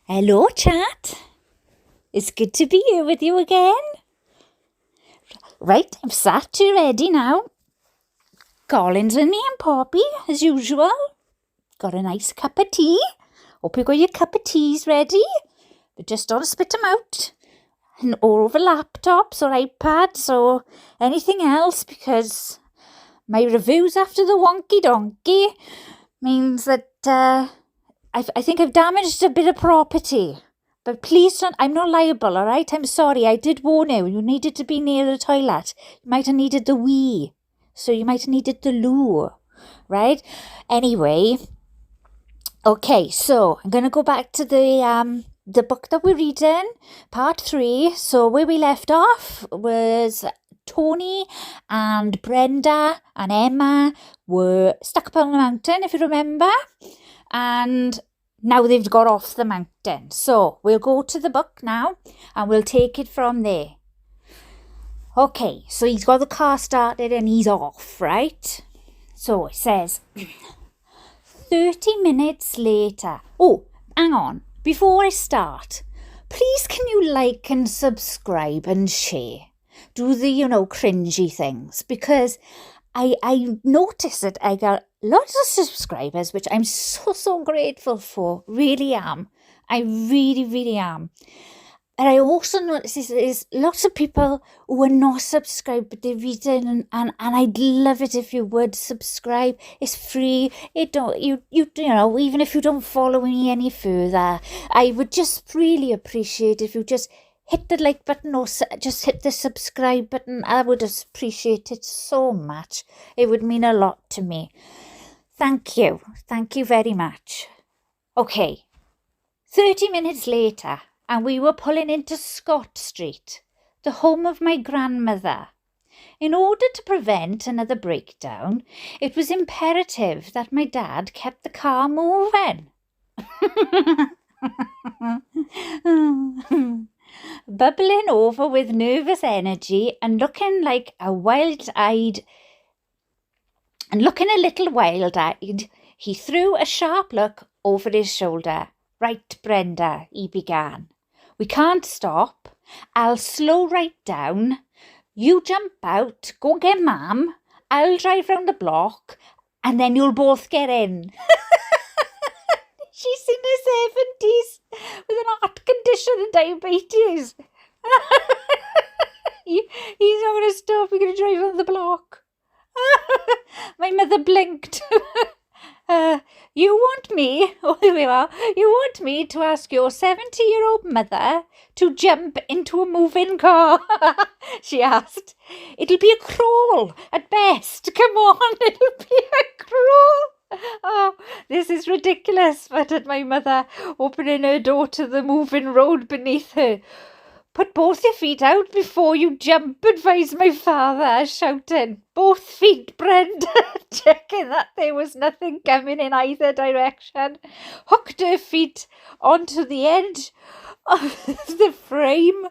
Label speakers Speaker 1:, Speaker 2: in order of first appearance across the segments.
Speaker 1: Hello, chat. It's good to be here with you again. Right, I'm sat you ready now. Collins and me and Poppy, as usual. Got a nice cup of tea. Hope you got your cup of teas ready. But just don't spit them out. Or over laptops or iPads or anything else, because my reviews after the wonky donkey means that I think I've damaged a bit of property. But please don't, I'm not liable, all right? I'm sorry, I did warn you. You needed to be near the toilet. You might have needed the wee. So you might have needed the loo, right? Anyway, okay, so I'm going to go back to the book that we're reading, part 3. So where we left off was Tony and Brenda and Emma were stuck up on the mountain, if you remember. And now they've got off the mountain. So we'll go to the book now and we'll take it from there. Okay, so he's got the car started and he's off, right? So it says, 30 minutes later. Oh, hang on. Before I start, please can you like and subscribe and share? Do the, cringy things. Because I noticed that I got lots of subscribers, which I'm so grateful for. Really am. I really am. And I also noticed there's lots of people who are not subscribed, but they're reading, and I'd love it if you would subscribe. It's free. Even if you don't follow me any further, I would just really appreciate if you just hit the like button or just hit the subscribe button. I would appreciate it so much. It would mean a lot to me. Thank you. Thank you very much. Okay. 30 minutes later, and we were pulling into Scott Street, the home of my grandmother. In order to prevent another breakdown, it was imperative that my dad kept the car moving. Bubbling over with nervous energy and looking a little wild-eyed, he threw a sharp look over his shoulder. Right, Brenda, he began. We can't stop. I'll slow right down. You jump out, go get Mum. I'll drive round the block and then you'll both get in. She's in her 70s with an heart condition and diabetes. He's not going to stop. We're going to drive around the block. My mother blinked. You want me to ask your 70-year-old mother to jump into a moving car? She asked. It'll be a crawl at best. Come on, it'll be a crawl. Oh, this is ridiculous, muttered my mother, opening her door to the moving road beneath her. Put both your feet out before you jump, advised my father, shouting. Both feet, Brenda, checking that there was nothing coming in either direction, hooked her feet onto the edge of the frame.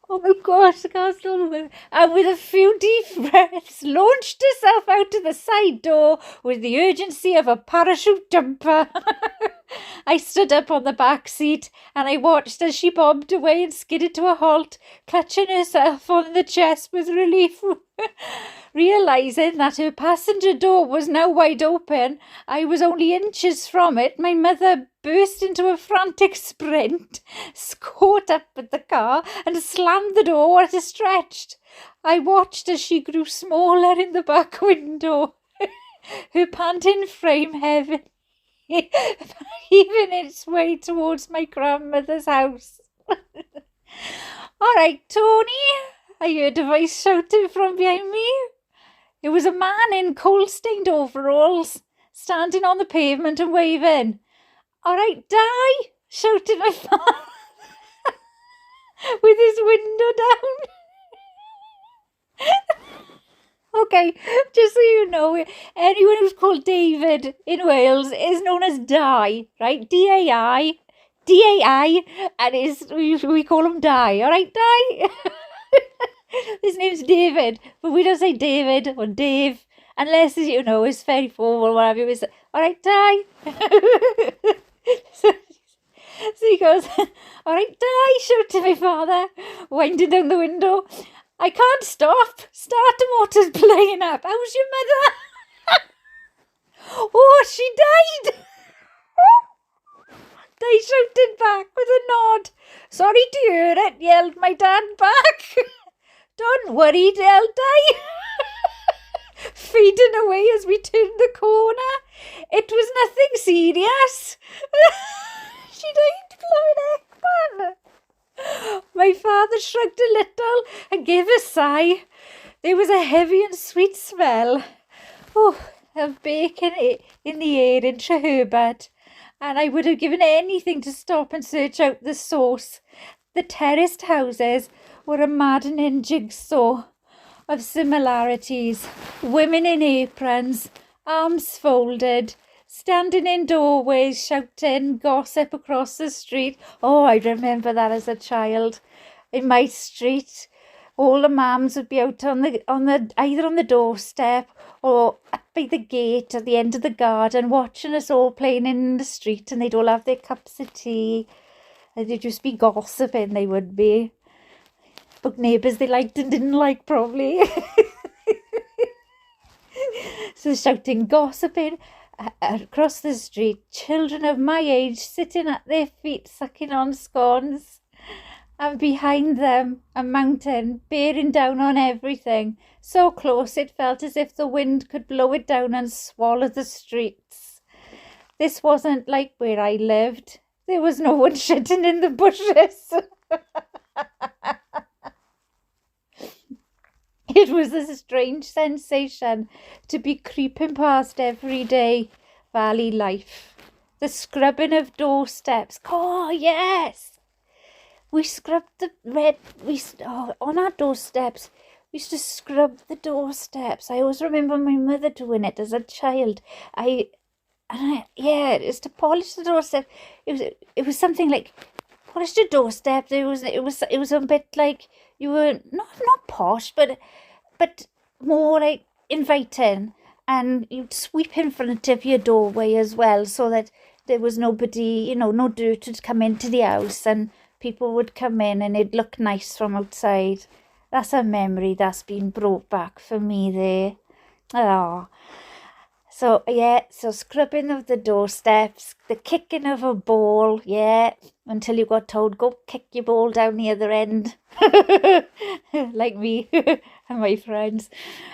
Speaker 1: Oh my gosh, I can't still remember. And with a few deep breaths, launched herself out of the side door with the urgency of a parachute jumper. I stood up on the back seat and I watched as she bobbed away and skidded to a halt, clutching herself on the chest with relief. Realising that her passenger door was now wide open, I was only inches from it. My mother burst into a frantic sprint, caught up with the car and slammed the door at a stretch. I watched as she grew smaller in the back window, her panting frame heavy, even its way towards my grandmother's house. All right, Tony, I heard a voice shouting from behind me. It was a man in coal-stained overalls, standing on the pavement and waving. All right, Di, shouted my father, with his window down. Okay, just so you know, anyone who's called David in Wales is known as Di, right? D-A-I, and we call him Di. All right, Di? His name's David, but we don't say David or Dave unless, it's very formal or whatever. All right, Di? So he goes, all right, die, shouted my father, winding down the window. I can't stop. Starter motor's playing up. How's your mother? Oh, she died. They shouted back with a nod. Sorry to hear it, yelled my dad back. Don't worry, they'll die. Fading away as we turned the corner. It was nothing serious. She died, blowing Ekman. My father shrugged a little and gave a sigh. There was a heavy and sweet smell of bacon in the air in Treherbert, and I would have given anything to stop and search out the source. The terraced houses were a maddening jigsaw of similarities. Women in aprons, arms folded, standing in doorways, shouting gossip across the street. Oh, I remember that as a child. In my street, all the mums would be out on the either on the doorstep or up by the gate at the end of the garden, watching us all playing in the street, and they'd all have their cups of tea. And they'd just be gossiping, they would be. About neighbours they liked and didn't like, probably. So shouting, gossiping across the street, children of my age sitting at their feet sucking on scones, and behind them a mountain bearing down on everything, so close it felt as if the wind could blow it down and swallow the streets. This wasn't like where I lived. There was no one shitting in the bushes. It was a strange sensation to be creeping past everyday valley life. The scrubbing of doorsteps. Oh, yes! We scrubbed on our doorsteps. We used to scrub the doorsteps. I always remember my mother doing it as a child. It was to polish the doorstep. It was something like polish the doorstep. It was a bit like you were not posh, but more like inviting, and you'd sweep in front of your doorway as well, so that there was nobody, no dirt would come into the house, and people would come in and it'd look nice from outside. That's a memory that's been brought back for me there. Oh. So scrubbing of the doorsteps, the kicking of a ball, until you got told, go kick your ball down the other end. Like me and my friends.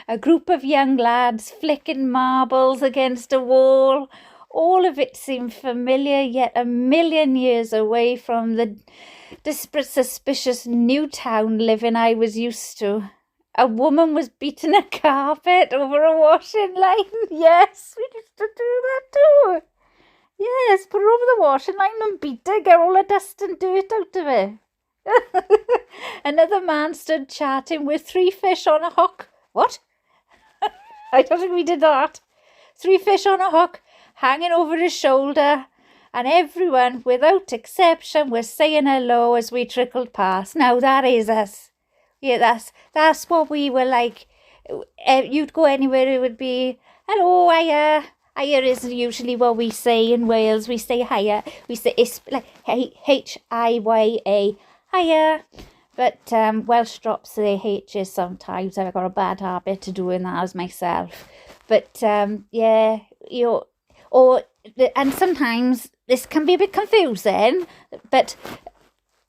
Speaker 1: A group of young lads flicking marbles against a wall. All of it seemed familiar, yet a million years away from the disparate, suspicious new town living I was used to. A woman was beating a carpet over a washing line. Yes, we used to do that too. Yes, put her over the washing line and beat her, get all the dust and dirt out of it. Another man stood chatting with 3 fish on a hook. What? I don't think we did that. 3 fish on a hook, hanging over his shoulder, and everyone, without exception, was saying hello as we trickled past. Now that is us. Yeah, that's what we were like. You'd go anywhere, it would be, hello, hiya. Hiya isn't usually what we say in Wales. We say hiya. We say it's like Hiya. Hiya. But Welsh drops their H's sometimes. I've got a bad habit of doing that as myself. But and sometimes this can be a bit confusing, but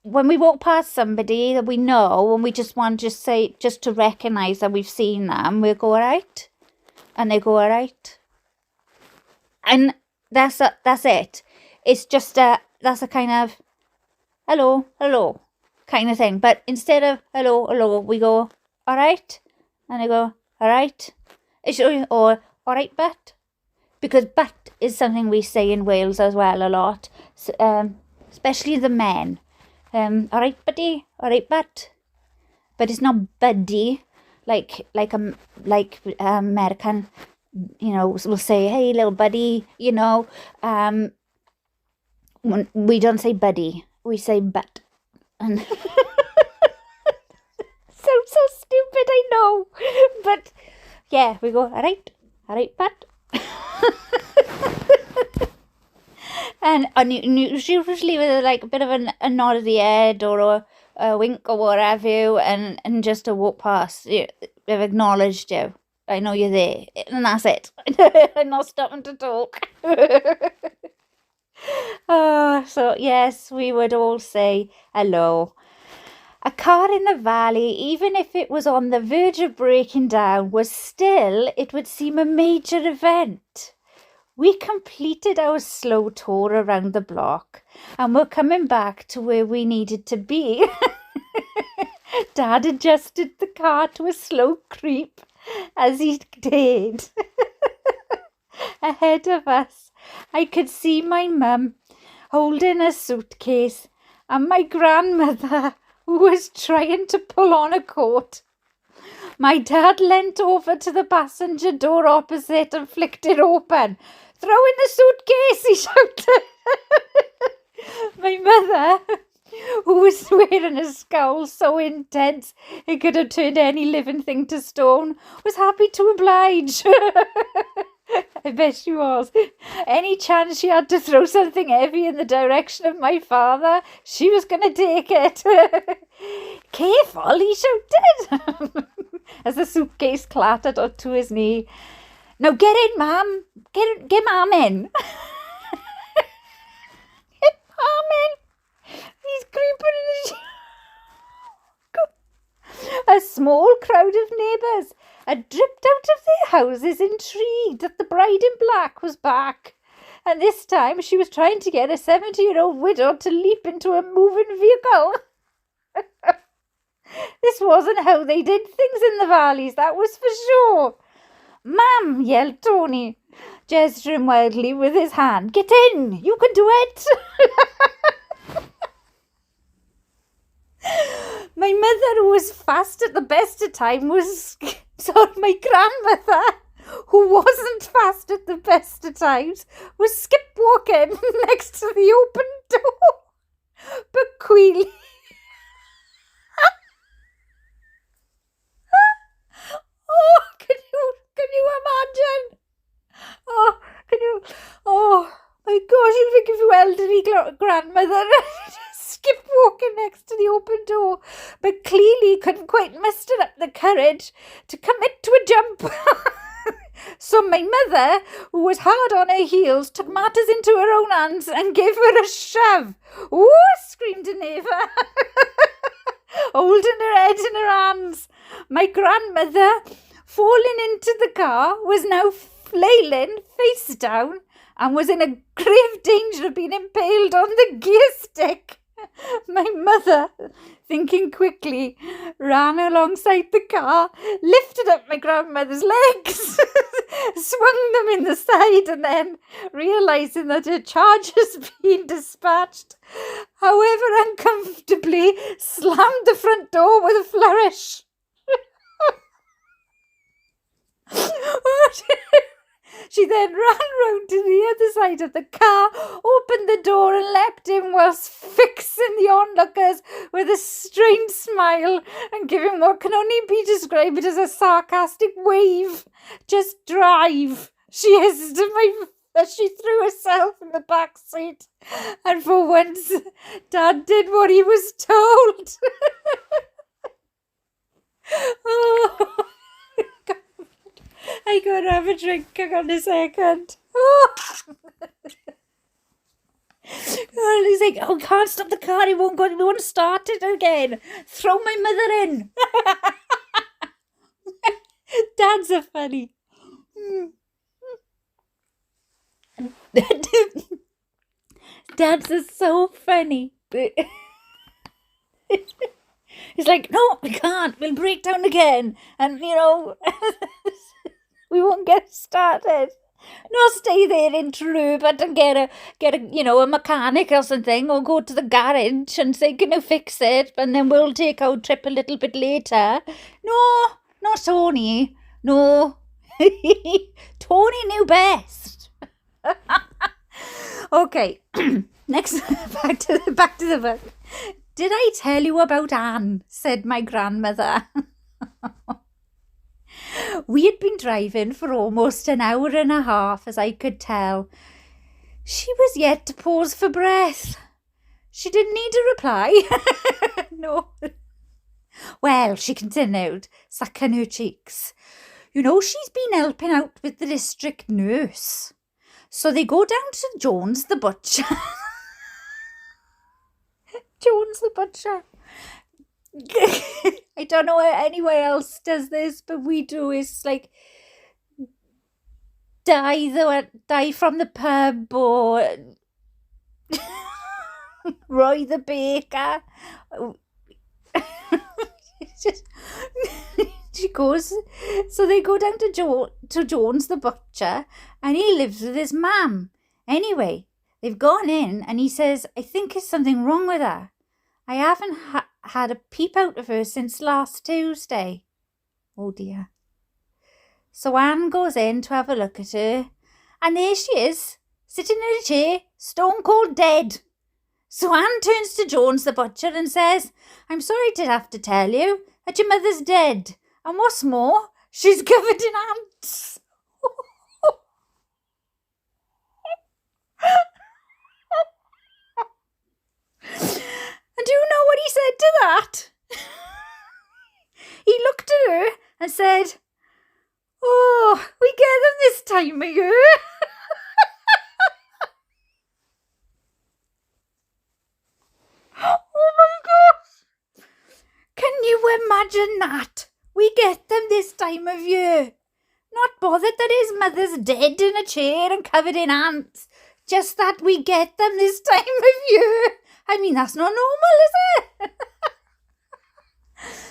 Speaker 1: when we walk past somebody that we know and we just want to say, just to recognise that we've seen them, we'll go, all right? And they go, all right? And that's it. It's just that's a kind of hello kind of thing. But instead of hello, we go, all right? And they go, all right? Or, all right, but? Because but is something we say in Wales as well a lot, especially the men. All right, buddy. All right, but it's not buddy, like American, we'll say, hey, little buddy, we don't say buddy, we say but. And sounds so stupid, I know, but yeah, we go, all right, but. And usually with like a bit of a nod of the head or a wink or what have you, and just a walk past. They've acknowledged you. I know you're there, and that's it. I'm not stopping to talk. So yes, we would all say hello. A car in the valley, even if it was on the verge of breaking down, it would seem a major event. We completed our slow tour around the block and were coming back to where we needed to be. Dad adjusted the car to a slow creep as he did. Ahead of us, I could see my mum holding a suitcase and my grandmother, who was trying to pull on a coat. My dad leant over to the passenger door opposite and flicked it open. "Throw in the suitcase," he shouted. My mother, who was wearing a scowl so intense it could have turned any living thing to stone, was happy to oblige. I bet she was. Any chance she had to throw something heavy in the direction of my father, she was going to take it. "Careful," he shouted, as the suitcase clattered up to his knee. "Now get in, Mum. Get Mum in." Get Mum in. He's creeping in his... A small crowd of neighbours had dripped out of their houses intrigued that the bride in black was back. And this time she was trying to get a 70-year-old widow to leap into a moving vehicle. This wasn't how they did things in the valleys, that was for sure. "Ma'am," yelled Tony, gesturing wildly with his hand. "Get in! You can do it!" My mother, who was fast at the best of time, my grandmother, who wasn't fast at the best of times, was skip walking next to the open door. But Queenie... Oh, can you imagine? Oh my gosh, you think of your elderly grandmother skip walking next to the open door, but clearly couldn't quite muster up the courage to commit to a jump. So my mother, who was hard on her heels, took matters into her own hands and gave her a shove. "Ooh!" screamed a neighbour, holding her head in her hands. My grandmother, falling into the car, was now flailing face down and was in a grave danger of being impaled on the gear stick. My mother, thinking quickly, ran alongside the car, lifted up my grandmother's legs, swung them in the side, and then, realising that her charge has been dispatched, however uncomfortably, slammed the front door with a flourish. She then ran round to the other side of the car, opened the door and leapt in whilst fixing the onlookers with a strained smile and giving what can only be described as a sarcastic wave. "Just drive," she hissed as she threw herself in the back seat. And for once, Dad did what he was told. Oh, God. I gotta have a drink. Hang on a second. Oh. And he's like, "Oh, can't stop the car. We won't start it again. Throw my mother in." Dads are funny. Dads are so funny. He's like, "No, we can't. We'll break down again. And, we won't get started. No, stay there in Trubert and get a mechanic or something, or go to the garage and say, can you fix it? And then we'll take our trip a little bit later." No, not Tony. No. Tony knew best. Okay. Next, back to the book. "Did I tell you about Anne?" said my grandmother. We had been driving for almost an hour and a half, as I could tell. She was yet to pause for breath. She didn't need a reply. No. Well, she continued, sucking her cheeks. You know, she's been helping out with the district nurse. So they go down to Jones the butcher. Jones the butcher. I don't know anywhere else does this, but we do. It's like die from the pub, or Roy the baker. She goes, so they go down to Jones the butcher, and he lives with his mum. Anyway, they've gone in, and he says, I think there's something wrong with her. I haven't had a peep out of her since last Tuesday. Oh dear. So Anne goes in to have a look at her, and there she is, sitting in a chair, stone cold dead. So Anne turns to Jones the butcher and says, I'm sorry to have to tell you that your mother's dead, and what's more, she's covered in ants. And do you know what he said to that? He looked at her and said, oh, we get them this time of year. Oh my gosh. Can you imagine that? We get them this time of year. Not bothered that his mother's dead in a chair and covered in ants. Just that we get them this time of year. I mean, that's not normal, is it?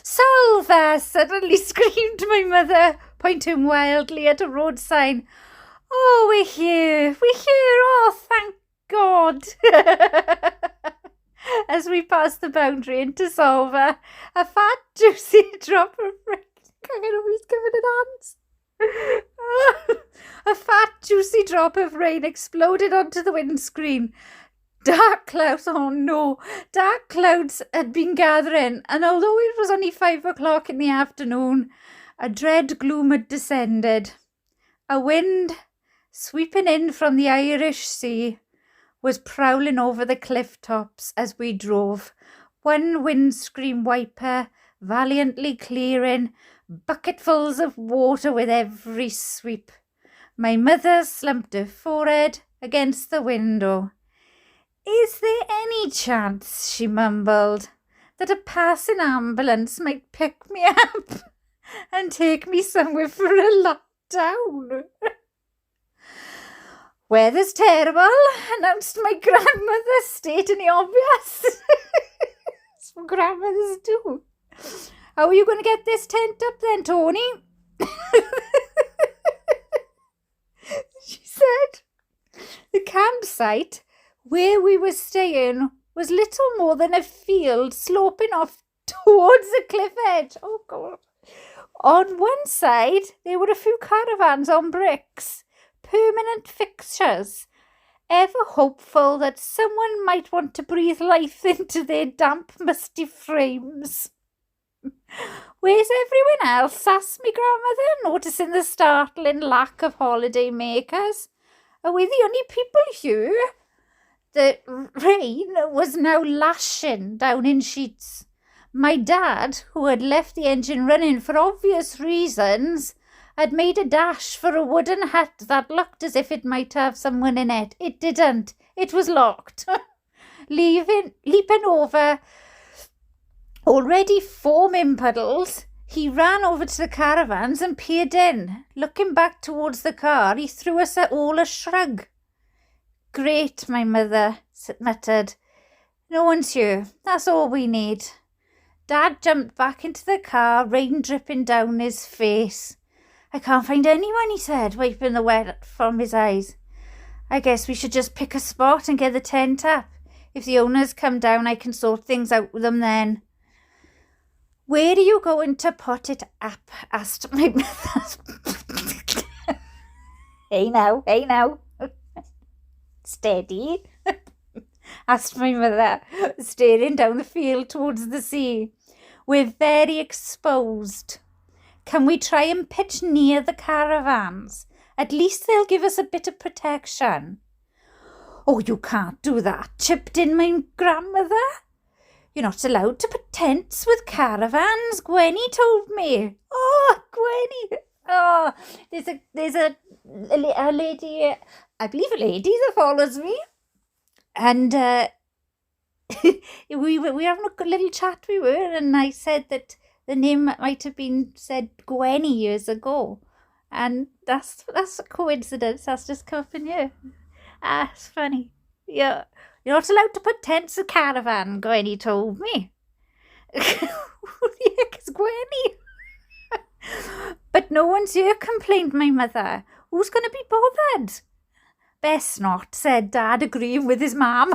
Speaker 1: Salva, suddenly screamed my mother, pointing wildly at a road sign. Oh, we're here, oh, thank God. As we passed the boundary into Salva, a fat, juicy drop of rain. He's covered in ants. A fat, juicy drop of rain exploded onto the windscreen. Dark clouds had been gathering, and although it was only 5 o'clock in the afternoon, a dread gloom had descended. A wind, sweeping in from the Irish Sea, was prowling over the cliff tops as we drove, one windscreen wiper valiantly clearing bucketfuls of water with every sweep. My mother slumped her forehead against the window. Is there any chance, she mumbled, that a passing ambulance might pick me up and take me somewhere for a lie down? Weather's terrible, announced my grandmother, stating the obvious. That's what grandmothers do. How are you going to get this tent up then, Tony? She said. The campsite where we were staying was little more than a field sloping off towards the cliff edge. Oh, God. On one side, there were a few caravans on bricks, permanent fixtures, ever hopeful that someone might want to breathe life into their damp, musty frames. Where's everyone else? Asked me grandmother, noticing the startling lack of holiday makers. Are we the only people here? The rain was now lashing down in sheets. My dad, who had left the engine running for obvious reasons, had made a dash for a wooden hut that looked as if it might have someone in it. It didn't. It was locked. Leaping over already foaming puddles, he ran over to the caravans and peered in. Looking back towards the car, he threw us all a shrug. Great, my mother muttered. No one's here. That's all we need. Dad jumped back into the car, rain dripping down his face. I can't find anyone, he said, wiping the wet from his eyes. I guess we should just pick a spot and get the tent up. If the owners come down, I can sort things out with them then. Where are you going to put it up? Asked my mother. Hey now. Steady, asked my mother, staring down the field towards the sea. We're very exposed. Can we try and pitch near the caravans? At least they'll give us a bit of protection. "Oh, you can't do that," chipped in my grandmother. "You're not allowed to put tents with caravans, Gwenny told me." Oh, Gwenny. Oh, there's a lady, I believe a lady that follows me. And we were having a little chat, we were, and I said that the name might have been said Gwenny years ago. And that's a coincidence. That's just come up in here. Ah, it's funny. Yeah. "You're not allowed to put tents in caravan," Gwenny told me. Who the heck is Gwenny? "But no one's here," complained my mother. "Who's going to be bothered?" "Best not," said Dad, agreeing with his mum.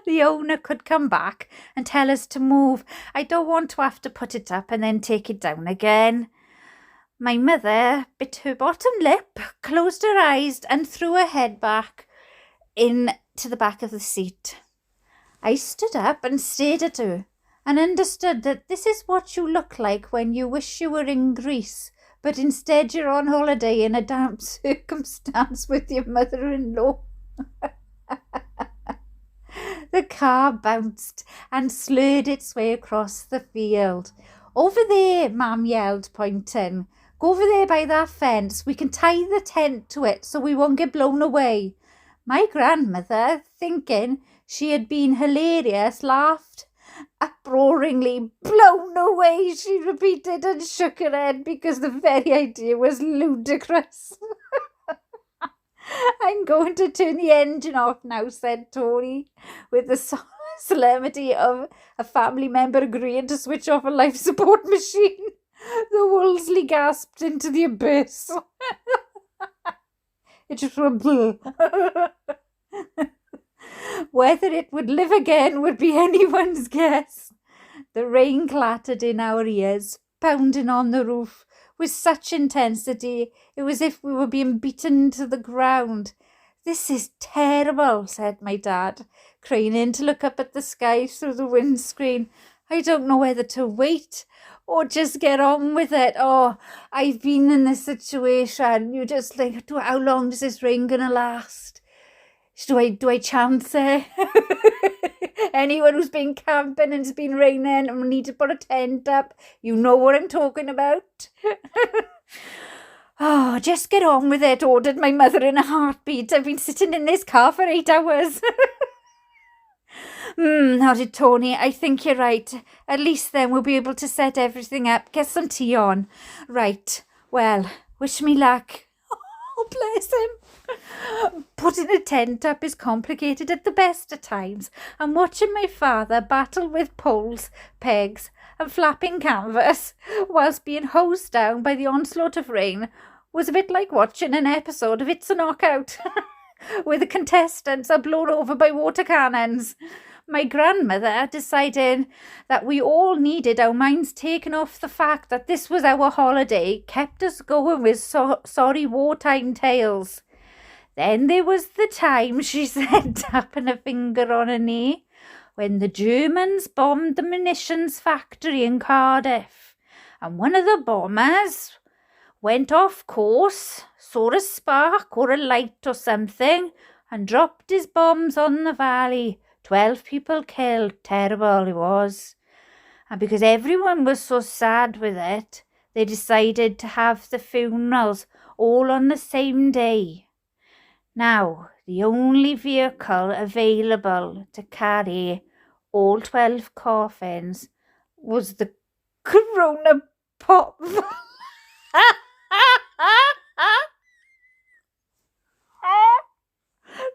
Speaker 1: The owner could come back and tell us to move. I don't want to have to put it up and then take it down again. My mother bit her bottom lip, closed her eyes and threw her head back into the back of the seat. I stood up and stared at her and understood that this is what you look like when you wish you were in Greece, but instead you're on holiday in a damp circumstance with your mother-in-law. The car bounced and slurred its way across the field. "Over there," Mum yelled, pointing. "Go over there by that fence. We can tie the tent to it so we won't get blown away." My grandmother, thinking she had been hilarious, laughed uproaringly. "Blown away," she repeated, and shook her head because the very idea was ludicrous. "I'm going to turn the engine off now," said Tony, with the solemnity of a family member agreeing to switch off a life support machine. The Wolseley gasped into the abyss. It just went Whether it would live again would be anyone's guess. The rain clattered in our ears, pounding on the roof with such intensity it was as if we were being beaten to the ground. "This is terrible," said my dad, craning to look up at the sky through the windscreen. "I don't know whether to wait or just get on with it. Oh, I've been in this situation. You just think, how long is this rain gonna last? Do I chance it?" Anyone who's been camping and it's been raining and we need to put a tent up, you know what I'm talking about. "Oh, just get on with it," ordered my mother in a heartbeat. "I've been sitting in this car for 8 hours. Nodded Tony. "I think you're right. At least then we'll be able to set everything up. Get some tea on. Right. Well, wish me luck." Oh, bless him. Putting a tent up is complicated at the best of times, and watching my father battle with poles, pegs, and flapping canvas whilst being hosed down by the onslaught of rain was a bit like watching an episode of It's a Knockout, where the contestants are blown over by water cannons. My grandmother decided that we all needed our minds taken off the fact that this was our holiday, kept us going with sorry wartime tales. "Then there was the time," she said, tapping a finger on her knee, "when the Germans bombed the munitions factory in Cardiff, and one of the bombers went off course, saw a spark or a light or something, and dropped his bombs on the valley. 12 people killed. Terrible it was. And because everyone was so sad with it, they decided to have the funerals all on the same day. Now, the only vehicle available to carry all 12 coffins was the Corona Pop."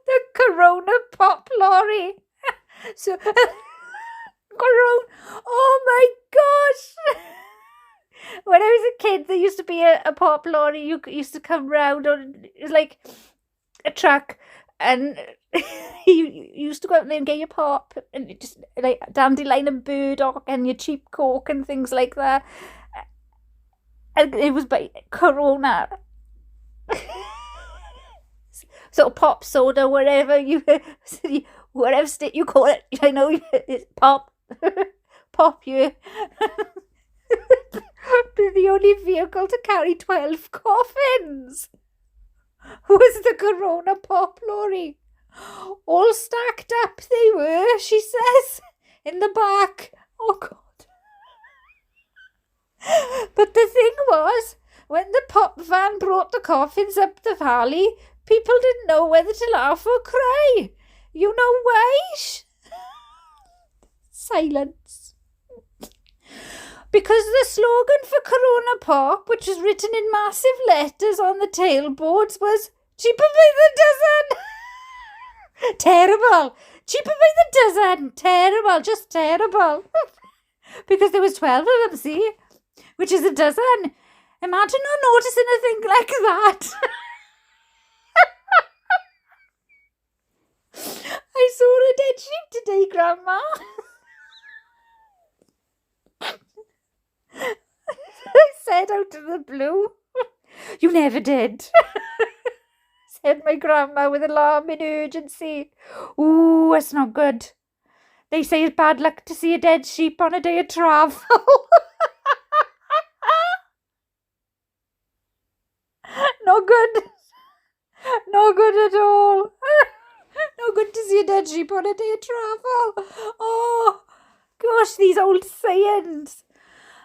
Speaker 1: The Corona Pop lorry. So, Corona. Oh my gosh. When I was a kid, there used to be a pop lorry. You used to come round on, it was like a truck, and you used to go out there and get your pop, and it just like dandelion and burdock and your cheap Coke and things like that. And it was by Corona. So pop soda, whatever state you call it, I know it's pop. Pop you. The only vehicle to carry 12 coffins. was the Corona Pop lorry. All stacked up they were, she says, in the back. Oh, God. But the thing was, when the pop van brought the coffins up the valley, people didn't know whether to laugh or cry. You know why? Silence. Because the slogan for Corona Pop, which was written in massive letters on the tailboards, was cheaper by the dozen. Terrible. Cheaper by the dozen. Terrible. Just terrible. Because there was 12 of them, see? Which is a dozen. Imagine not noticing a thing like that. I saw a dead sheep today, Grandma. I said out of the blue. You never did, said my grandma with alarming urgency. Ooh, that's not good. They say it's bad luck to see a dead sheep on a day of travel. No good. No good at all. No good to see a dead sheep on a day of travel. Oh, gosh, these old sayings.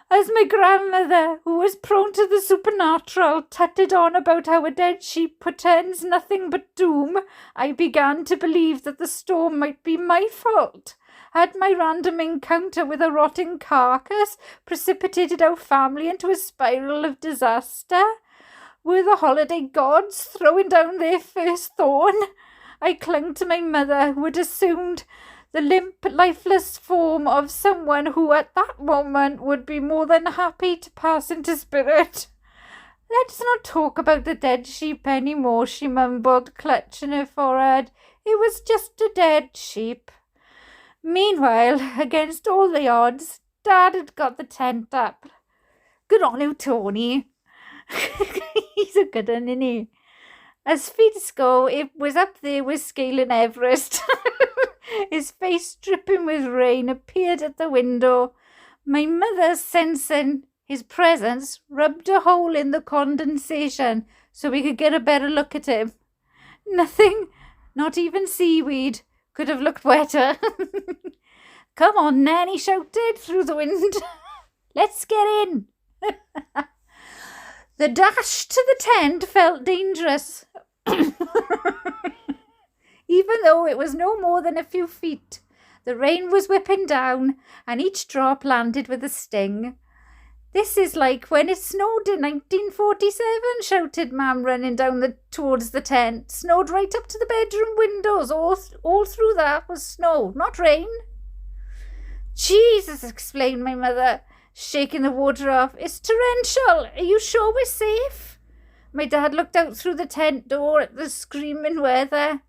Speaker 1: As my grandmother, who was prone to the supernatural, tutted on about how a dead sheep portends nothing but doom, I began to believe that the storm might be my fault. Had my random encounter with a rotting carcass precipitated our family into a spiral of disaster? Were the holiday gods throwing down their first thorn? I clung to my mother, who had assumed the limp, lifeless form of someone who at that moment would be more than happy to pass into spirit. Let's not talk about the dead sheep any more, she mumbled, clutching her forehead. It was just a dead sheep. Meanwhile, against all the odds, Dad had got the tent up. Good on you, Tony. He's a good one, isn't he? As feet go, it was up there with scaling Everest. His face dripping with rain appeared at the window. My mother, sensing his presence, rubbed a hole in the condensation so we could get a better look at him. Nothing, not even seaweed, could have looked wetter. Come on, Nan, he shouted through the wind. Let's get in. The dash to the tent felt dangerous. Even though it was no more than a few feet. The rain was whipping down, and each drop landed with a sting. This is like when it snowed in 1947, shouted Mam, running down towards the tent. Snowed right up to the bedroom windows. All through that was snow, not rain. Jesus, exclaimed my mother, shaking the water off. It's torrential. Are you sure we're safe? My dad looked out through the tent door at the screaming weather.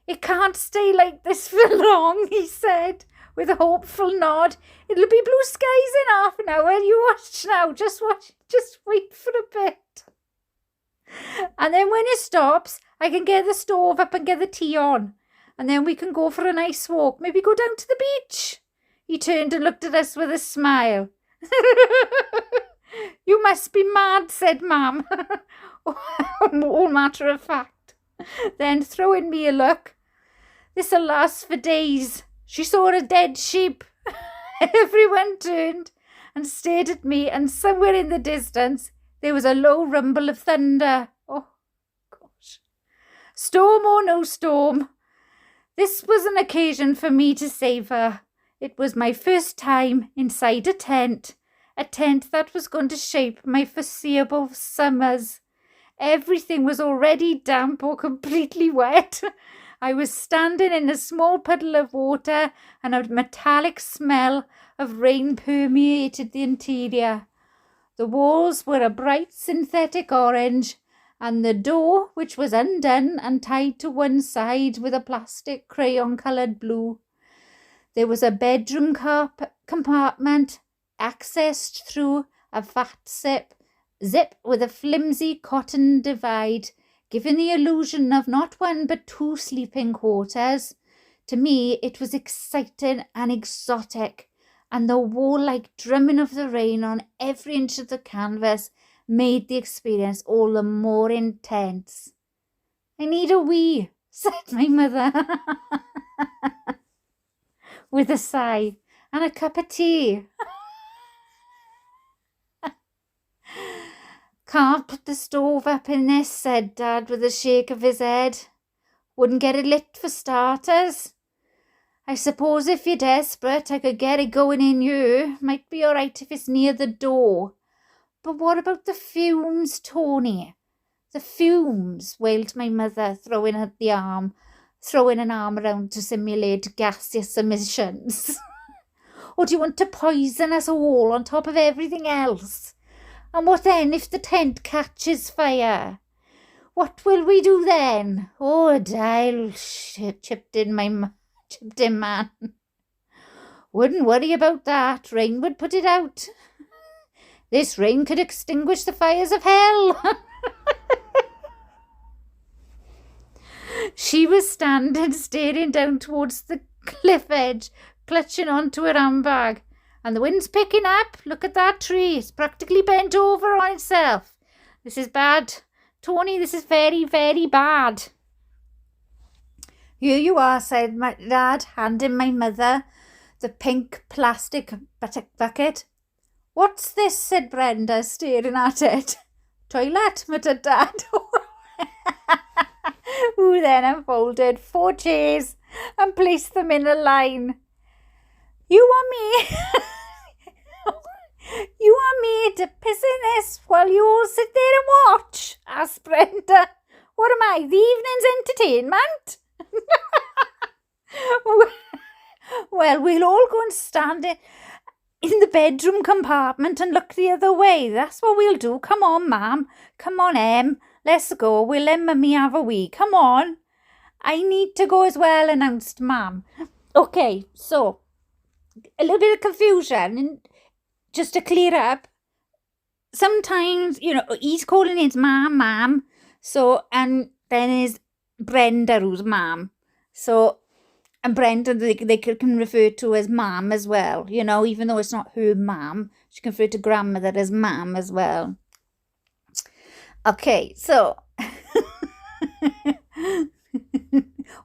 Speaker 1: It can't stay like this for long, he said, with a hopeful nod. It'll be blue skies in half an hour. You watch now. Just wait for a bit. And then when it stops, I can get the stove up and get the tea on. And then we can go for a nice walk. Maybe go down to the beach. He turned and looked at us with a smile. You must be mad, said Mam. All matter of fact. Then, throwing me a look, this'll last for days. She saw a dead sheep. Everyone turned and stared at me, and somewhere in the distance there was a low rumble of thunder. Oh, gosh. Storm or no storm, this was an occasion for me to savour. It was my first time inside a tent that was going to shape my foreseeable summers. Everything was already damp or completely wet. I was standing in a small puddle of water, and a metallic smell of rain permeated the interior. The walls were a bright synthetic orange, and the door, which was undone and tied to one side with a plastic crayon-coloured blue. There was a bedroom compartment accessed through a fat zip with a flimsy cotton divide, giving the illusion of not one but two sleeping quarters. To me, it was exciting and exotic, and the wall-like drumming of the rain on every inch of the canvas made the experience all the more intense. I need a wee, said my mother, with a sigh, and a cup of tea. Can't put the stove up in this, said Dad with a shake of his head. Wouldn't get it lit for starters. I suppose if you're desperate, I could get it going in you. Might be all right if it's near the door. But what about the fumes, Tony? The fumes, wailed my mother, throwing an arm around to simulate gaseous emissions. Or do you want to poison us all on top of everything else? And what then if the tent catches fire? What will we do then? Oh, Dial, chipped in man. Wouldn't worry about that. Rain would put it out. This rain could extinguish the fires of hell. She was standing staring down towards the cliff edge, clutching onto her handbag. And the wind's picking up. Look at that tree. It's practically bent over on itself. This is bad. Tony, this is very, very bad. Here you are, said my Dad, handing my mother the pink plastic bucket. What's this, said Brenda, staring at it. Toilet, muttered Dad. Who then unfolded 4 chairs and placed them in a line. You want me? You want me to piss in this while you all sit there and watch? Asked Brenda. What am I, the evening's entertainment? Well, we'll all go and stand in the bedroom compartment and look the other way. That's what we'll do. Come on, Ma'am. Come on, Em. Let's go. We'll let Mummy have a wee. Come on. I need to go as well, announced Ma'am. Okay, so a little bit of confusion. And just to clear up, sometimes, he's calling his Ma'am. So, and then is Brenda who's Ma'am. So, and Brenda, they can refer to as Ma'am as well, even though it's not her Ma'am. She can refer to grandmother as Ma'am as well. Okay, so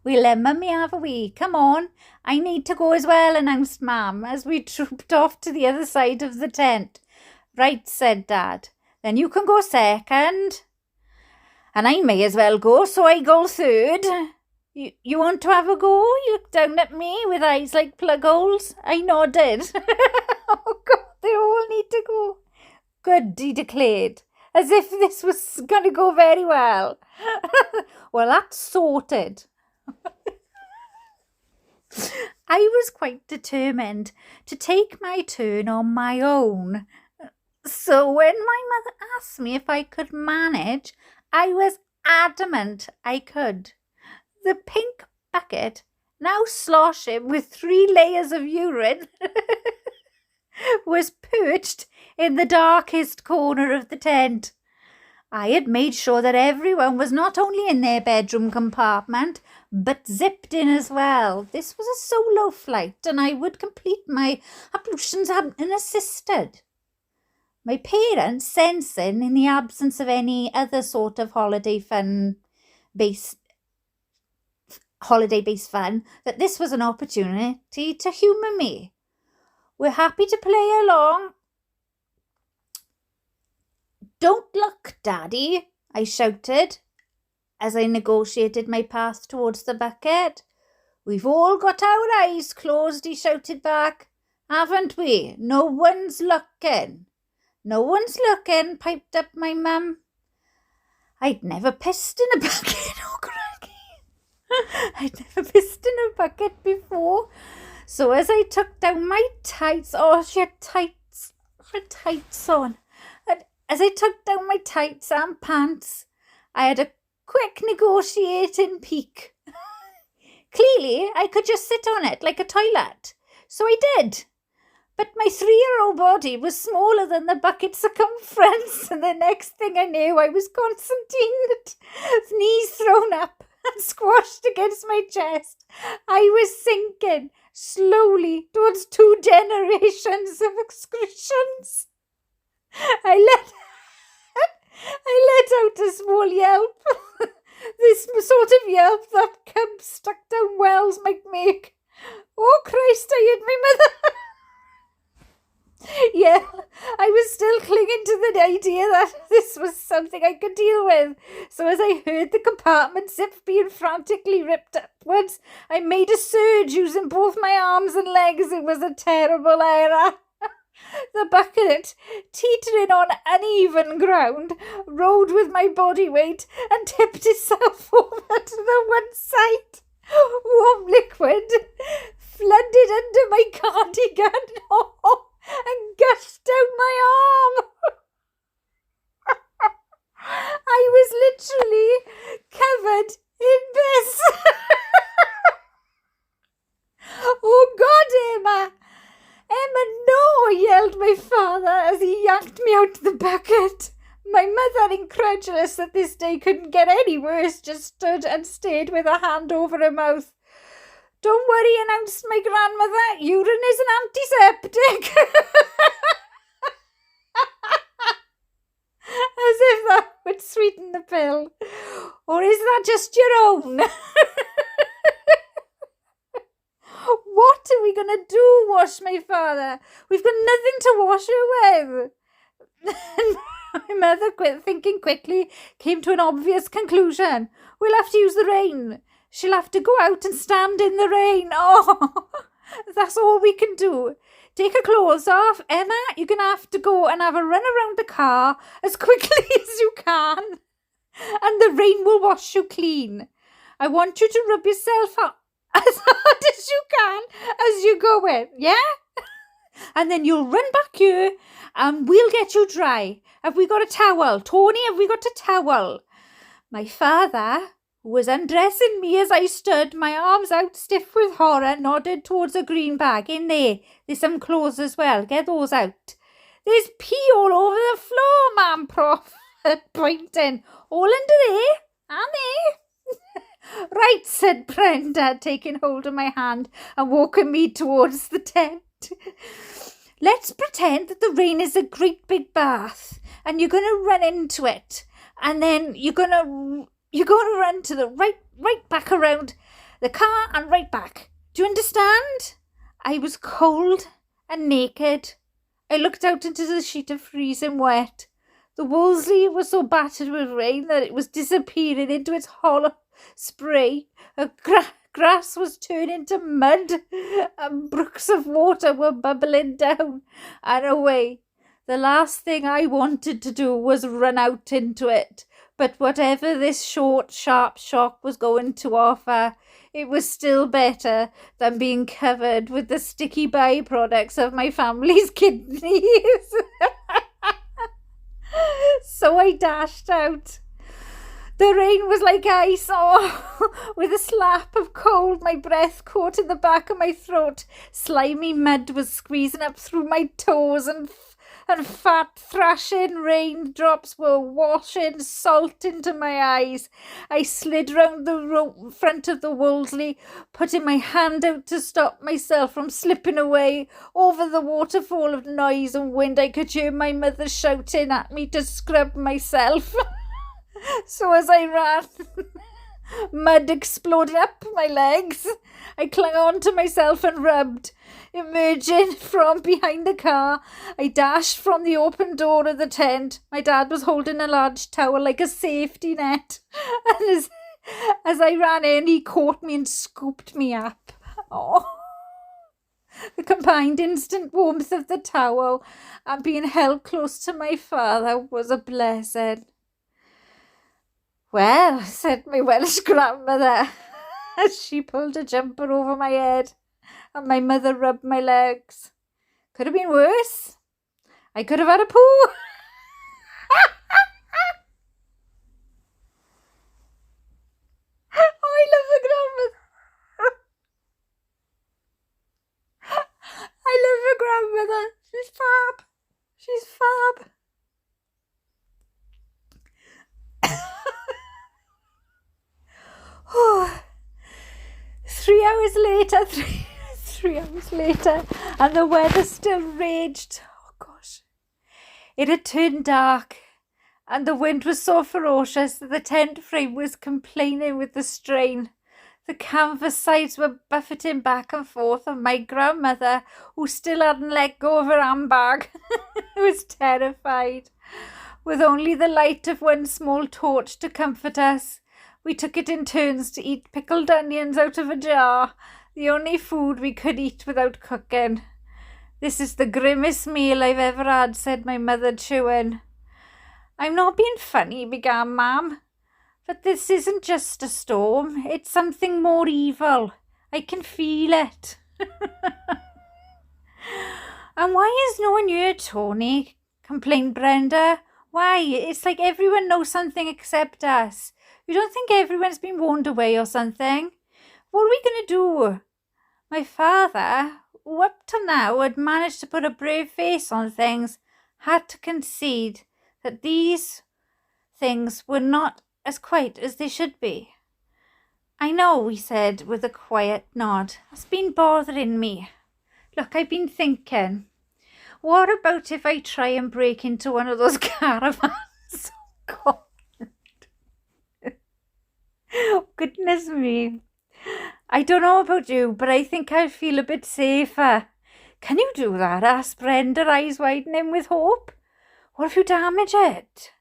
Speaker 1: we'll let Mummy have a wee. Come on, I need to go as well, announced Ma'am as we trooped off to the other side of the tent. Right, said Dad. Then you can go second. And I may as well go, so I go third. You want to have a go? You looked down at me with eyes like plug holes. I nodded. Oh, God, they all need to go. Good, he declared, as if this was going to go very well. Well, that's sorted. I was quite determined to take my turn on my own. So when my mother asked me if I could manage, I was adamant I could. The pink bucket, now sloshing with 3 layers of urine, was perched in the darkest corner of the tent. I had made sure that everyone was not only in their bedroom compartment, but zipped in as well. This was a solo flight, and I would complete my ablutions unassisted. My parents, sensing, in the absence of any other sort of holiday-based fun, that this was an opportunity to humour me. We're happy to play along. Don't look, Daddy, I shouted as I negotiated my path towards the bucket. We've all got our eyes closed, he shouted back. Haven't we? No one's looking. No one's looking, piped up my mum. I'd never pissed in a bucket, oh crikey. I'd never pissed in a bucket before. So as I took down my tights, she had tights on. As I took down my tights and pants, I had a quick negotiating peek. Clearly, I could just sit on it like a toilet. So I did. But my 3-year-old body was smaller than the bucket circumference, and the next thing I knew, I was Constantine, knees thrown up and squashed against my chest. I was sinking slowly towards 2 generations of excretions. I let out a small yelp This sort of yelp that cub stuck down wells might make. Oh, Christ, I hit my mother. Yeah, I was still clinging to the idea that this was something I could deal with. So as I heard the compartment zip being frantically ripped upwards, I made a surge using both my arms and legs. It was a terrible error. The bucket, teetering on uneven ground, rode with my body weight and tipped itself over to the one side. Warm liquid flooded under my cardigan and gushed down my arm. I was literally covered in piss. Oh God, Emma! Emma, no! Yelled my father as he yanked me out of the bucket. My mother, incredulous that this day couldn't get any worse, just stood and stayed with her hand over her mouth. Don't worry, announced my grandmother. Urine is an antiseptic. As if that would sweeten the pill. Or is that just your own? What are we going to do, wash my father? We've got nothing to wash her with. My mother, thinking quickly, came to an obvious conclusion. We'll have to use the rain. She'll have to go out and stand in the rain. Oh, that's all we can do. Take her clothes off. Emma, you're going to have to go and have a run around the car as quickly as you can. And the rain will wash you clean. I want you to rub yourself up as hard as you can as you go in, yeah? And then you'll run back here and we'll get you dry. Have we got a towel? Tony, have we got a towel? My father, who was undressing me as I stood, my arms out stiff with horror, nodded towards a green bag. In there, there's some clothes as well. Get those out. There's pee all over the floor, ma'am, Prof. Pointing. All under there, and there. Right, said Brenda, taking hold of my hand and walking me towards the tent. Let's pretend that the rain is a great big bath and you're going to run into it. And then you're going to run to the right back around the car and right back. Do you understand? I was cold and naked. I looked out into the sheet of freezing wet. The Wolseley was so battered with rain that it was disappearing into its hollow spray. Grass was turning to mud and brooks of water were bubbling down and away. The last thing I wanted to do was run out into it. But whatever this short, sharp shock was going to offer, it was still better than being covered with the sticky byproducts of my family's kidneys. So I dashed out. The rain was like ice. Oh, with a slap of cold, my breath caught in the back of my throat. Slimy mud was squeezing up through my toes and fat thrashing raindrops were washing salt into my eyes. I slid round the front of the Wolseley, putting my hand out to stop myself from slipping away. Over the waterfall of noise and wind, I could hear my mother shouting at me to scrub myself. So as I ran, mud exploded up my legs. I clung on to myself and rubbed. Emerging from behind the car, I dashed from the open door of the tent. My dad was holding a large towel like a safety net. And as I ran in, he caught me and scooped me up. Oh, the combined instant warmth of the towel and being held close to my father was a blessing. Well, said my Welsh grandmother as she pulled a jumper over my head and my mother rubbed my legs. Could have been worse. I could have had a poo. Oh, I love the grandmother. I love the grandmother. She's fab. She's fab. Oh, 3 hours later, three hours later, and the weather still raged. Oh gosh, it had turned dark, and the wind was so ferocious that the tent frame was complaining with the strain. The canvas sides were buffeting back and forth, and my grandmother, who still hadn't let go of her handbag, was terrified. With only the light of one small torch to comfort us, we took it in turns to eat pickled onions out of a jar, the only food we could eat without cooking. "This is the grimmest meal I've ever had," said my mother, chewing. "I'm not being funny," began Mam, "but this isn't just a storm. It's something more evil. I can feel it." "And why is no one here, Tony?" complained Brenda. "Why? It's like everyone knows something except us. You don't think everyone's been warned away or something? What are we going to do?" My father, who up till now had managed to put a brave face on things, had to concede that these things were not as quiet as they should be. "I know," he said with a quiet nod. "It's been bothering me. Look, I've been thinking, what about if I try and break into one of those caravans?" Oh, God. Oh, goodness me. "I don't know about you, but I think I'll feel a bit safer." "Can you do that?" asked Brenda, eyes widening with hope. "What if you damage it?"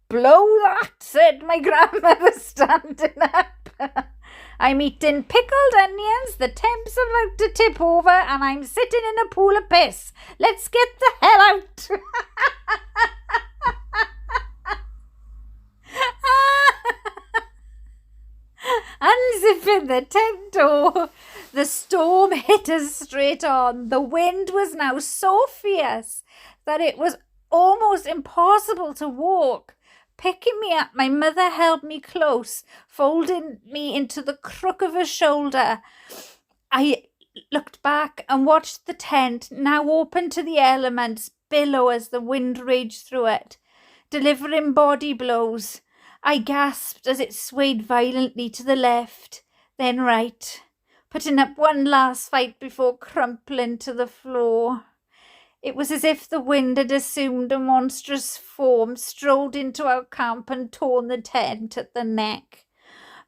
Speaker 1: "Blow that," said my grandmother, standing up. "I'm eating pickled onions, the temp's about to tip over, and I'm sitting in a pool of piss. Let's get the hell out." Unzipping the tent door, the storm hit us straight on. The wind was now so fierce that it was almost impossible to walk. Picking me up, my mother held me close, folding me into the crook of her shoulder. I looked back and watched the tent, now open to the elements, billow as the wind raged through it, delivering body blows. I gasped as it swayed violently to the left, then right, putting up one last fight before crumpling to the floor. It was as if the wind had assumed a monstrous form, strolled into our camp and torn the tent at the neck.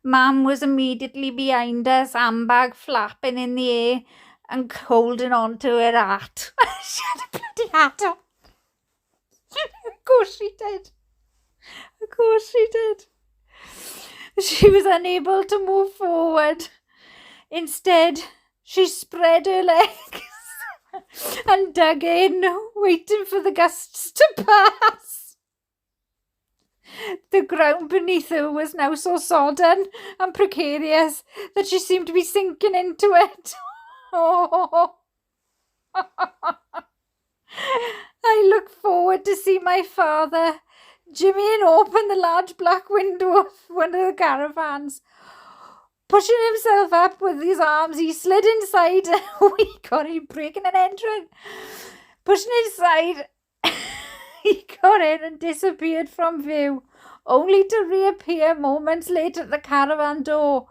Speaker 1: Mam was immediately behind us, handbag flapping in the air and holding on to her hat. She had a bloody hat on. Of course she did. Of course she did. She was unable to move forward. Instead, she spread her legs and dug in, waiting for the gusts to pass. The ground beneath her was now so sodden and precarious that she seemed to be sinking into it. Oh. I looked forward to see my father jimmying open the large black window of one of the caravans. Pushing himself up with his arms, he slid inside. Oh my God, he's breaking and entering. Pushing inside, he got in and disappeared from view, only to reappear moments later at the caravan door.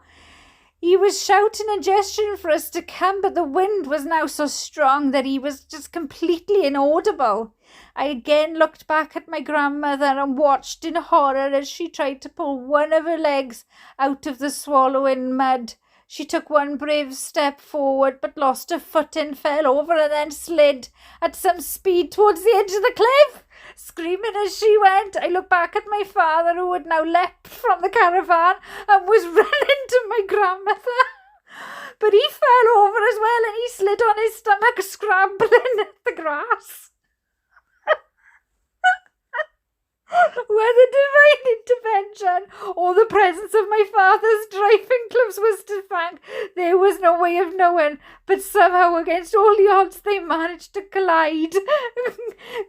Speaker 1: He was shouting and gesturing for us to come, but the wind was now so strong that he was just completely inaudible. I again looked back at my grandmother and watched in horror as she tried to pull one of her legs out of the swallowing mud. She took one brave step forward but lost her footing, fell over and then slid at some speed towards the edge of the cliff. Screaming as she went, I looked back at my father, who had now leapt from the caravan and was running to my grandmother. But he fell over as well, and he slid on his stomach, scrambling at the grass. Whether divine intervention or the presence of my father's driving gloves was to thank, there was no way of knowing, but somehow against all the odds they managed to collide,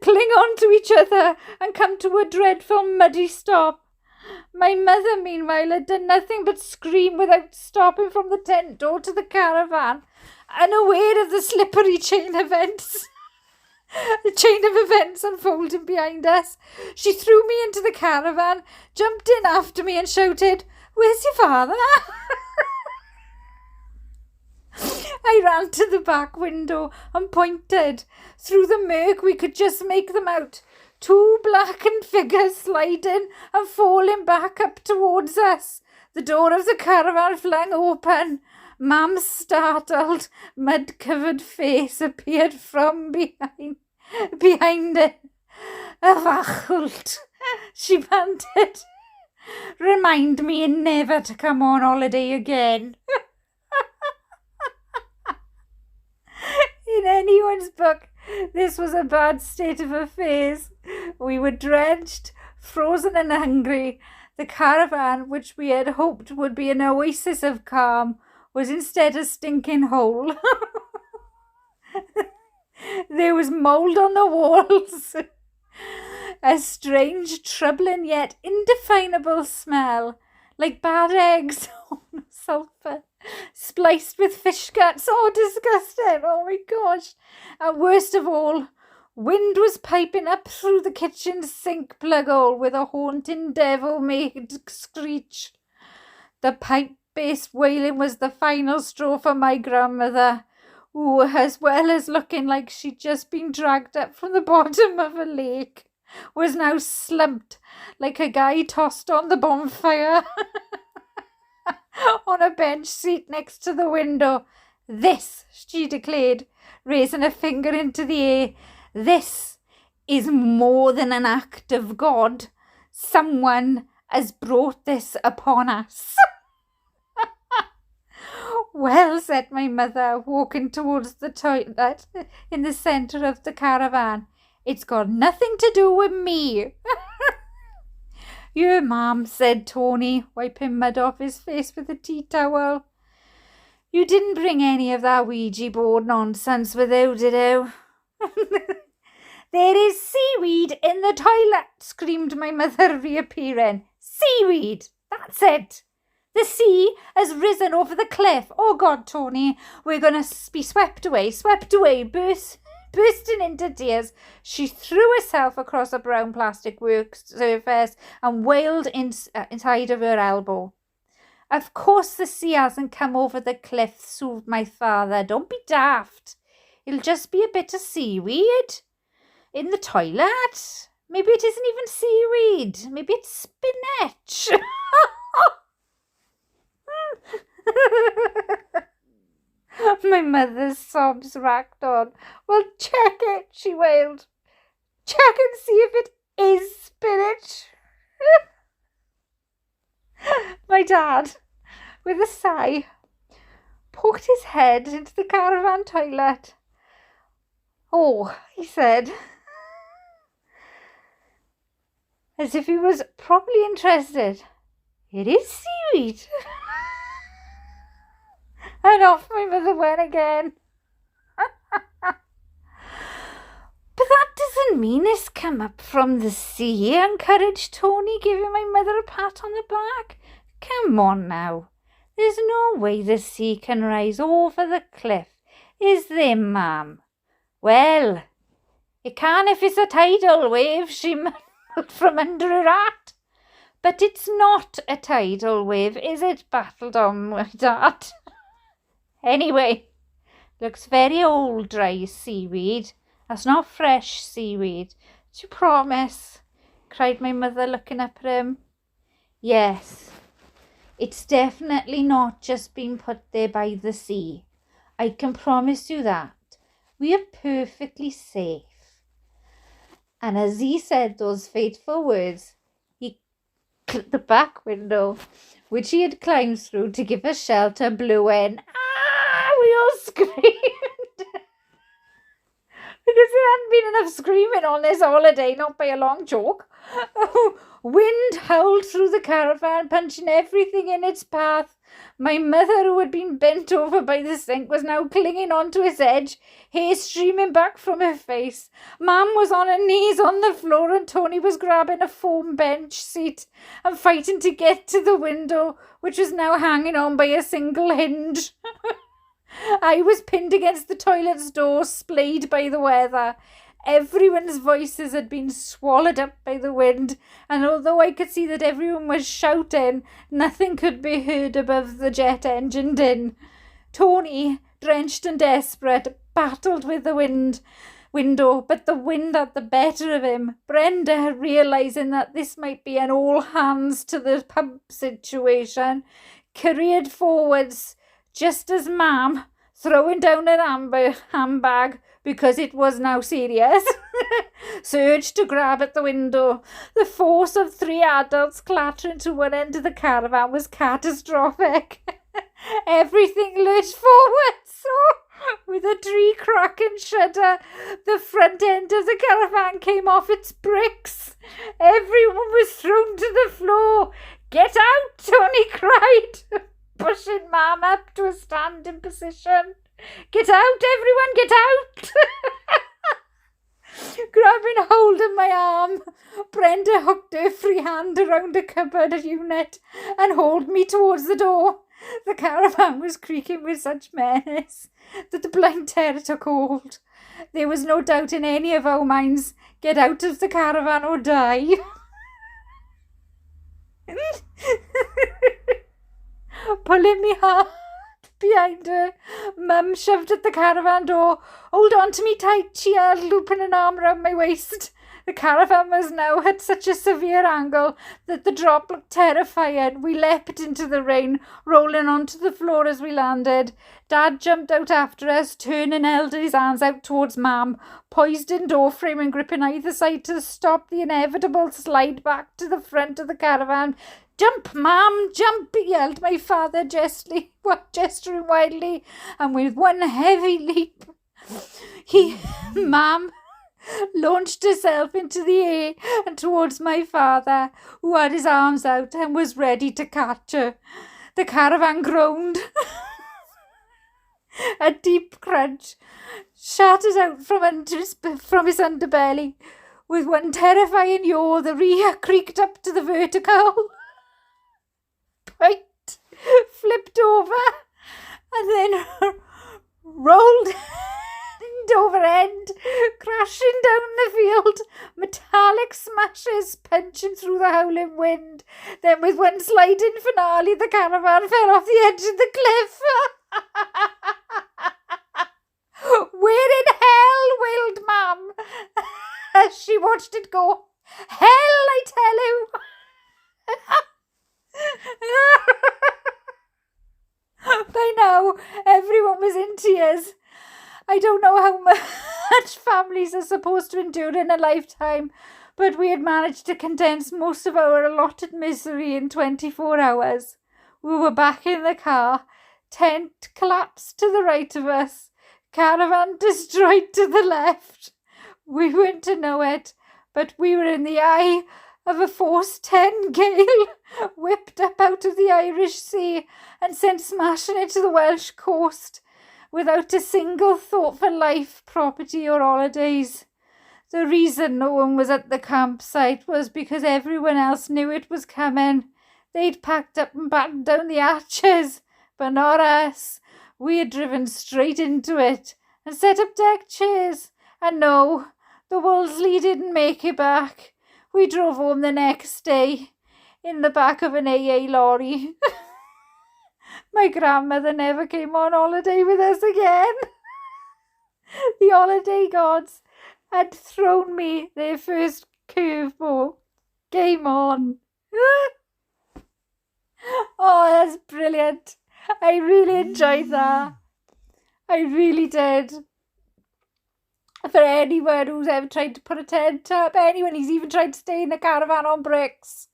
Speaker 1: cling on to each other and come to a dreadful muddy stop. My mother, meanwhile, had done nothing but scream without stopping from the tent door to the caravan, unaware of the slippery chain of events. The chain of events unfolding behind us. She threw me into the caravan, jumped in after me and shouted, "Where's your father?" I ran to the back window and pointed. Through the murk we could just make them out. 2 blackened figures sliding and falling back up towards us. The door of the caravan flung open. Mum's startled, mud-covered face appeared from behind it. A fachult, she panted. Remind me never to come on holiday again. In anyone's book, this was a bad state of affairs. We were drenched, frozen and hungry. The caravan, which we had hoped would be an oasis of calm, was instead a stinking hole. There was mould on the walls. A strange, troubling yet indefinable smell, like bad eggs on sulphur, spliced with fish guts. Oh, disgusting. Oh my gosh. And worst of all, wind was piping up through the kitchen sink plug hole with a haunting devil-made screech. The pipe-based wailing was the final straw for my grandmother, who, as well as looking like she'd just been dragged up from the bottom of a lake, was now slumped like a guy tossed on the bonfire on a bench seat next to the window. This, she declared, raising a finger into the air, this is more than an act of God. Someone has brought this upon us. Well, said my mother, walking towards the toilet in the centre of the caravan, it's got nothing to do with me. You, ma'am, said Tony, wiping mud off his face with a tea towel. You didn't bring any of that Ouija board nonsense with you, did you? There is seaweed in the toilet, screamed my mother, reappearing. Seaweed, that's it. The sea has risen over the cliff. Oh, God, Tony, we're going to be swept away, bursting into tears. She threw herself across a brown plastic work surface and wailed inside of her elbow. Of course the sea hasn't come over the cliff, soothed my father. Don't be daft. It'll just be a bit of seaweed in the toilet. Maybe it isn't even seaweed. Maybe it's spinach. My mother's sobs racked on. Well, check it, she wailed. Check and see if it is spinach. My dad, with a sigh, poked his head into the caravan toilet. Oh, he said, as if he was properly interested. It is seaweed. And off my mother went again. But that doesn't mean it's come up from the sea, encouraged Tony, giving my mother a pat on the back. Come on now. There's no way the sea can rise over the cliff, is there, ma'am? Well, it can if it's a tidal wave, she mumbled from under her hat. But it's not a tidal wave, is it? Battled on my dad. Anyway, looks very old, dry seaweed. That's not fresh seaweed. Do you promise? Cried my mother, looking up at him. Yes, it's definitely not just been put there by the sea. I can promise you that. We are perfectly safe. And as he said those fateful words, he clicked the back window, which he had climbed through to give us shelter, blew in. We all screamed. Because there hadn't been enough screaming on this holiday, not by a long chalk. Oh, wind howled through the caravan, punching everything in its path. My mother, who had been bent over by the sink, was now clinging onto its edge, hair streaming back from her face. Mum was on her knees on the floor, and Tony was grabbing a foam bench seat and fighting to get to the window, which was now hanging on by a single hinge. I was pinned against the toilet's door, splayed by the weather. Everyone's voices had been swallowed up by the wind, and although I could see that everyone was shouting, nothing could be heard above the jet engine din. Tony, drenched and desperate, battled with the wind, window, but the wind had the better of him. Brenda, realising that this might be an all hands to the pub situation, careered forwards just as Mam, throwing down her handbag because it was now serious, surged to grab at the window. The force of 3 adults clattering to one end of the caravan was catastrophic. Everything lurched forward, so with a tree crack and shudder, the front end of the caravan came off its bricks. Everyone was thrown to the floor. "Get out!" Tony cried, pushing Mam up to a standing position. "Get out, everyone, get out!" Grabbing hold of my arm, Brenda hooked her free hand around a cupboard unit and hauled me towards the door. The caravan was creaking with such menace that the blind terror took hold. There was no doubt in any of our minds: get out of the caravan or die. Pulling me hard behind her, Mum shoved at the caravan door. "Hold on to me tight," she yelled, looping an arm round my waist. The caravan was now at such a severe angle that the drop looked terrifying. We leapt into the rain, rolling onto the floor as we landed. Dad jumped out after us, turned and held his hands out towards Mam, poised in doorframe and gripping either side to stop the inevitable slide back to the front of the caravan. "Jump, Mam, jump!" yelled my father, gesturing wildly, and with one heavy leap, Mam launched herself into the air and towards my father, who had his arms out and was ready to catch her. The caravan groaned. A deep crunch shattered out from his underbelly. With one terrifying yaw, the rear creaked up to the vertical point, flipped over, and then rolled over end, crashing down the field, metallic smashes punching through the howling wind. Then with one sliding finale, the caravan fell off the edge of the cliff. "Where in hell?" wailed Mam as she watched it go. "Hell, I tell you!" By now, everyone was in tears. I don't know how much families are supposed to endure in a lifetime, but we had managed to condense most of our allotted misery in 24 hours. We were back in the car, tent collapsed to the right of us, caravan destroyed to the left. We weren't to know it, but we were in the eye of a force 10 gale, whipped up out of the Irish Sea and sent smashing into the Welsh coast, without a single thought for life, property or holidays. The reason no one was at the campsite was because everyone else knew it was coming. They'd packed up and battened down the hatches, but not us. We had driven straight into it and set up deck chairs. And no, the Wolseley didn't make it back. We drove home the next day in the back of an AA lorry. My grandmother never came on holiday with us again. The holiday gods had thrown me their first curveball. Game on. Oh, that's brilliant. I really enjoyed that. I really did. For anyone who's ever tried to put a tent up, anyone who's even tried to stay in a caravan on bricks,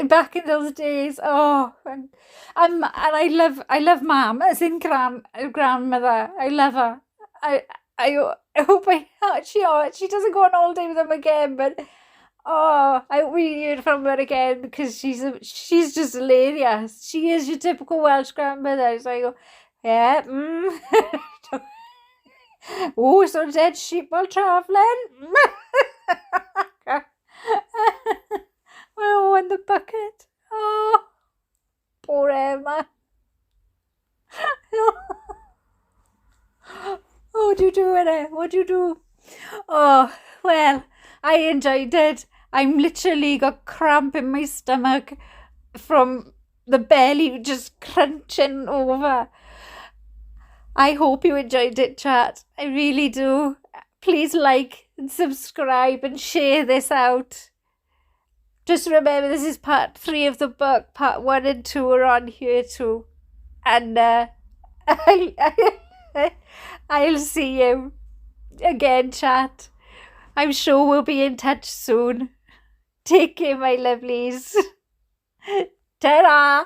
Speaker 1: back in those days, and I love Mam, as in grandmother. I love her. I hope she doesn't go on holiday with them again, but I hope we hear from her again, because she's just hilarious. She is your typical Welsh grandmother. So I go, yeah, oh, so dead sheep while travelling. Oh, and the bucket. Oh, poor Emma. Oh, what do you do with it? What do you do? Oh, well, I enjoyed it. I'm literally got cramp in my stomach from the belly just crunching over. I hope you enjoyed it, chat. I really do. Please like and subscribe and share this out. Just remember, this is part 3 of the book. Part 1 and 2 are on here too. And I'll see you again, chat. I'm sure we'll be in touch soon. Take care, my lovelies. Ta-ra!